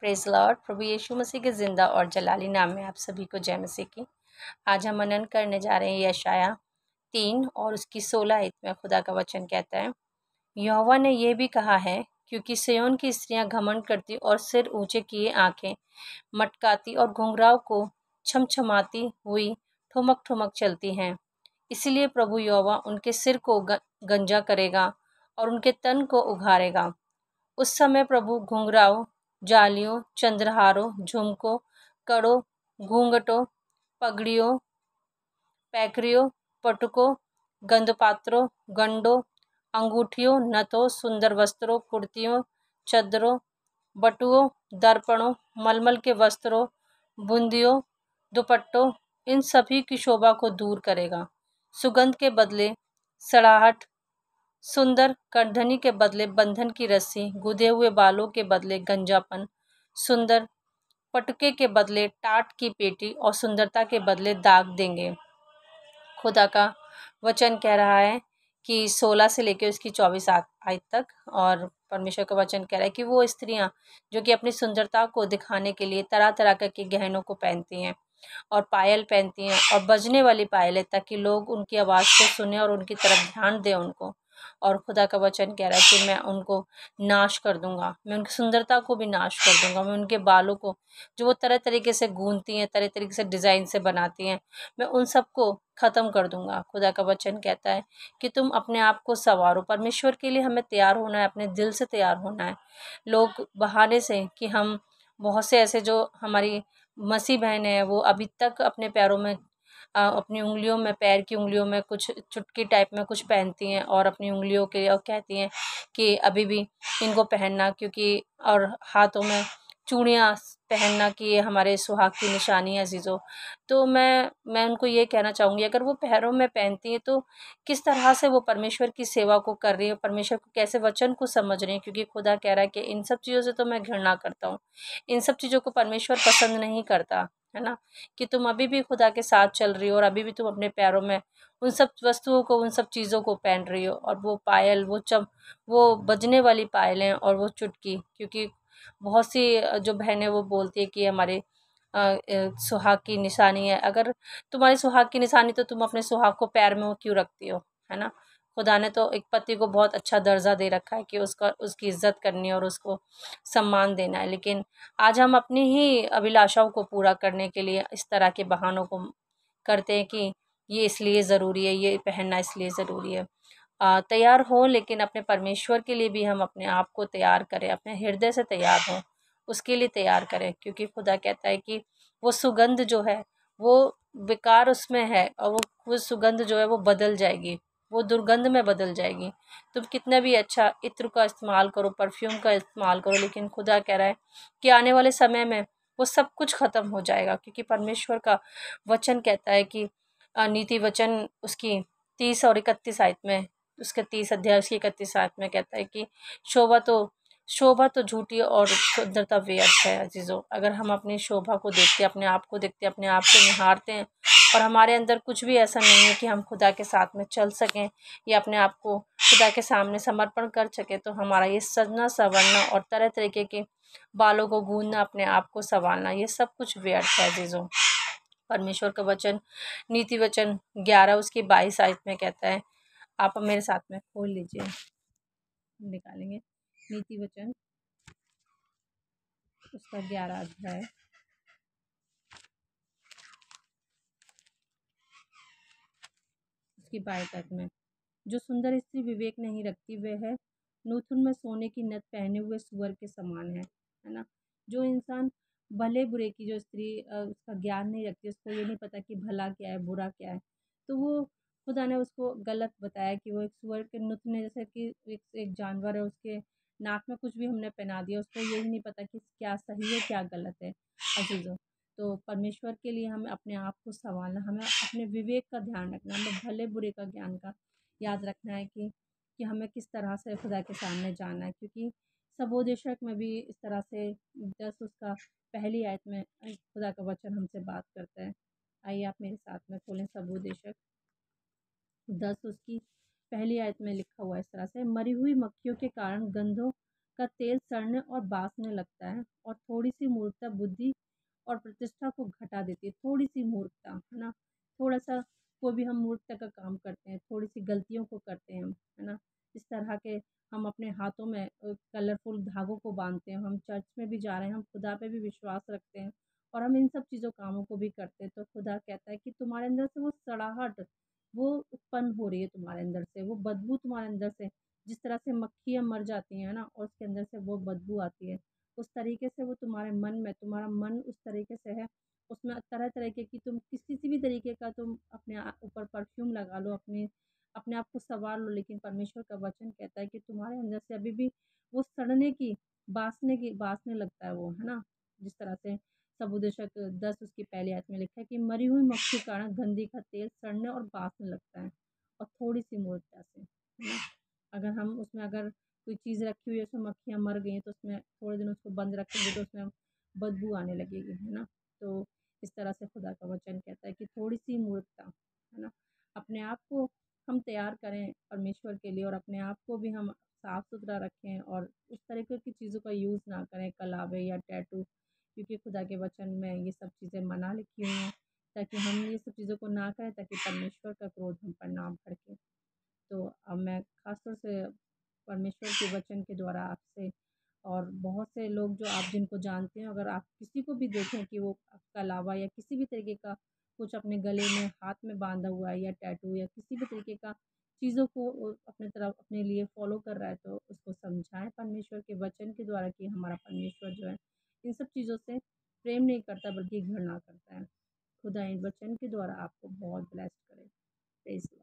Praise Lord. प्रभु यीशु मसीह के ज़िंदा और जलाली नाम में आप सभी को जय मसीह की। आज हम मनन करने जा रहे हैं यशाया 3 और उसकी 16 आयत में खुदा का वचन कहता है, यहोवा ने यह भी कहा है, क्योंकि सिय्योन की स्त्रियां घमंड करती और सिर ऊंचे किए आंखें मटकाती और घुंघराव को छमछमाती हुई ठुमक ठुमक चलती हैं, इसलिए प्रभु यहोवा उनके सिर को गंजा करेगा और उनके तन को उघाड़ेगा। उस समय प्रभु घुंघराओं, जालियों, चंद्रहारों, झुमकों, कड़ों, घूंघटों, पगड़ियों, पैकरियों, पटुकों, गंधपात्रों, गंडों, अंगूठियों, नथों, सुंदर वस्त्रों, कुर्तियों, चद्दरों, बटुओं, दर्पणों, मलमल के वस्त्रों, बुंदियों, दुपट्टों, इन सभी की शोभा को दूर करेगा। सुगंध के बदले सड़ाहट, सुंदर करधनी के बदले बंधन की रस्सी, गुदे हुए बालों के बदले गंजापन, सुंदर पटके के बदले टाट की पेटी और सुंदरता के बदले दाग देंगे। खुदा का वचन कह रहा है कि 16 से लेकर उसकी 24 आयत तक, और परमेश्वर का वचन कह रहा है कि वो स्त्रियां जो कि अपनी सुंदरता को दिखाने के लिए तरह तरह के गहनों को पहनती हैं और पायल पहनती हैं और बजने वाली पायलें, ताकि लोग उनकी आवाज़ को सुने और उनकी तरफ ध्यान दें उनको। और खुदा का वचन कह रहा है कि मैं उनको नाश कर दूंगा, मैं उनकी सुंदरता को भी नाश कर दूंगा, मैं उनके बालों को जो वो तरह तरीके से गूंथती हैं, तरह तरीके से डिज़ाइन से बनाती हैं, मैं उन सबको ख़त्म कर दूंगा। खुदा का वचन कहता है कि तुम अपने आप को संवारो। परमेश्वर के लिए हमें तैयार होना है, अपने दिल से तैयार होना है। लोग बहाने से कि हम बहुत से ऐसे जो हमारी मसीह बहन है वो अभी तक अपने पैरों में अपनी उंगलियों में, पैर की उंगलियों में कुछ चुटकी टाइप में कुछ पहनती हैं और अपनी उंगलियों के और कहती हैं कि अभी भी इनको पहनना, क्योंकि और हाथों में चूड़ियाँ पहनना कि ये हमारे सुहाग की निशानी है अजीज़ों। तो मैं उनको ये कहना चाहूँगी, अगर वो पैरों में पहनती हैं तो किस तरह से वो परमेश्वर की सेवा को कर रही है, परमेश्वर को कैसे वचन को समझ रही हैं, क्योंकि खुदा कह रहा है कि इन सब चीज़ों से तो मैं घृणा करता हूँ। इन सब चीज़ों को परमेश्वर पसंद नहीं करता, है ना? कि तुम अभी भी खुदा के साथ चल रही हो और अभी भी तुम अपने पैरों में उन सब वस्तुओं को, उन सब चीज़ों को पहन रही हो, और वो पायल, वो बजने वाली पायलें और वो चुटकी, क्योंकि बहुत सी जो बहनें वो बोलती है कि हमारे सुहाग की निशानी है। अगर तुम्हारी सुहाग की निशानी, तो तुम अपने सुहाग को पैर में वो क्यों रखती हो, है ना? खुदा ने तो एक पति को बहुत अच्छा दर्जा दे रखा है कि उसकी इज्जत करनी है और उसको सम्मान देना है, लेकिन आज हम अपनी ही अभिलाषाओं को पूरा करने के लिए इस तरह के बहानों को करते हैं कि ये इसलिए ज़रूरी है, ये पहनना इसलिए ज़रूरी है। तैयार हो, लेकिन अपने परमेश्वर के लिए भी हम अपने आप को तैयार करें, अपने हृदय से तैयार हों, उसके लिए तैयार करें, क्योंकि खुदा कहता है कि वो सुगंध जो है वो बेकार उसमें है, और वो सुगंध जो है वो बदल जाएगी, वो दुर्गंध में बदल जाएगी। तुम कितना भी अच्छा इत्र का इस्तेमाल करो, परफ्यूम का इस्तेमाल करो, लेकिन खुदा कह रहा है कि आने वाले समय में वो सब कुछ ख़त्म हो जाएगा, क्योंकि परमेश्वर का वचन कहता है कि नीति वचन उसकी 30 और 31 आयत में, उसके 30 अध्याय उसकी 31 आयत में कहता है कि शोभा तो झूठी और सुंदरता व्यर्थ है अजीज़ों। अगर हम अपनी शोभा को देखते, अपने आप को देखते, अपने आप को निहारते हैं और हमारे अंदर कुछ भी ऐसा नहीं है कि हम खुदा के साथ में चल सकें या अपने आप को खुदा के सामने समर्पण कर सकें, तो हमारा ये सजना संवरना और तरह तरीके के बालों को गूंदना, अपने आप को संवारना, ये सब कुछ व्यर्थ है अजीज़ों। परमेश्वर का वचन नीति वचन 11 उसकी 22 आयत में कहता है, आप मेरे साथ में खोल लीजिए, निकालेंगे नीति वचन उसका 11 अध्याय उसकी 22 आयत में, जो सुंदर स्त्री विवेक नहीं रखती वह है नूतन में सोने की नथ पहने हुए सुअर के समान है ना? जो इंसान भले बुरे की, जो स्त्री उसका ज्ञान नहीं रखती, उसको ये नहीं पता कि भला क्या है बुरा क्या है, तो वो खुदा ने उसको गलत बताया कि वो एक सुअर के नुतने, जैसे कि एक जानवर है, उसके नाक में कुछ भी हमने पहना दिया, उसको यही नहीं पता कि क्या सही है क्या गलत है अजीज़ों। तो परमेश्वर के लिए हमें अपने आप को संभालना, हमें अपने विवेक का ध्यान रखना, हमें भले बुरे का ज्ञान का याद रखना है कि हमें किस तरह से खुदा के सामने जाना है, क्योंकि सबोदेशक में भी इस तरह से 10 उसका पहली आयत में खुदा का वचन हमसे बात करता है। आइए आप मेरे साथ में खोलें सबोदेशक 10 उसकी पहली आयत में लिखा हुआ है इस तरह से, मरी हुई मक्खियों के कारण गंधों का तेल सड़ने और बासने लगता है, और थोड़ी-सी मूर्खता बुद्धि और प्रतिष्ठा को घटा देती है। थोड़ी-सी मूर्खता, है ना? थोड़ा-सा कोई भी हम मूर्खता का काम करते हैं, थोड़ी-सी गलतियों को करते हैं हम, है ना? इस तरह के हम अपने हाथों में कलरफुल धागों को बाँधते हैं, हम चर्च में भी जा रहे हैं, हम खुदा पे भी विश्वास रखते हैं और हम इन सब चीज़ों कामों को भी करते हैं, तो खुदा कहता है कि तुम्हारे अंदर से वो सड़ाहट, वो उत्पन्न हो रही है तुम्हारे अंदर से, वो बदबू तुम्हारे अंदर से, जिस तरह से मक्खियाँ मर जाती हैं ना और उसके अंदर से वो बदबू आती है, उस तरीके से वो तुम्हारे मन में, तुम्हारा मन उस तरीके से है, उसमें तरह-तरह की तुम किसी भी तरीके का तुम अपने ऊपर परफ्यूम लगा लो, अपने आप को सँवार लो, लेकिन परमेश्वर का वचन कहता है कि तुम्हारे अंदर से अभी भी वो सड़ने की, बासने लगता है वो, है ना? जिस तरह से सबोदेशक 10 उसकी पहली आयत में लिखा है कि मरी हुई मक्खी के कारण गंधी का तेल सड़ने और बासने लगता है, और थोड़ी-सी मूर्खता से, है ना? अगर कोई चीज़ रखी हुई है, उसमें मक्खियाँ मर गई हैं, तो उसमें थोड़े दिन उसको बंद रखेंगे तो उसमें बदबू आने लगेगी, है ना? तो इस तरह से खुदा का वचन कहता है कि थोड़ी-सी मूर्खता, है ना? अपने आप को हम तैयार करें परमेश्वर के लिए, और अपने आप को भी हम साफ-सुथरा रखें और उस तरीके की चीज़ों का यूज़ ना करें, कलावे या टैटू, क्योंकि खुदा के वचन में ये सब चीज़ें मना लिखी हुई हैं, ताकि हम ये सब चीज़ों को ना करें, ताकि परमेश्वर का क्रोध हम पर ना भड़के। तो अब मैं ख़ास तौर से परमेश्वर के वचन के द्वारा आपसे, और बहुत से लोग जो आप जिनको जानते हैं, अगर आप किसी को भी देखें कि वो कलावा या किसी भी तरीके का कुछ अपने गले में, हाथ में बाँधा हुआ है, या टैटू या किसी भी तरीके का चीज़ों को वो अपने तरफ अपने लिए फ़ॉलो कर रहा है, तो उसको समझाएँ परमेश्वर के वचन के द्वारा कि हमारा परमेश्वर जो है, इन सब चीज़ों से प्रेम नहीं करता बल्कि घृणा करता है। खुदा इन वचन के द्वारा आपको बहुत ब्लेस्ड करे। Praise the Lord.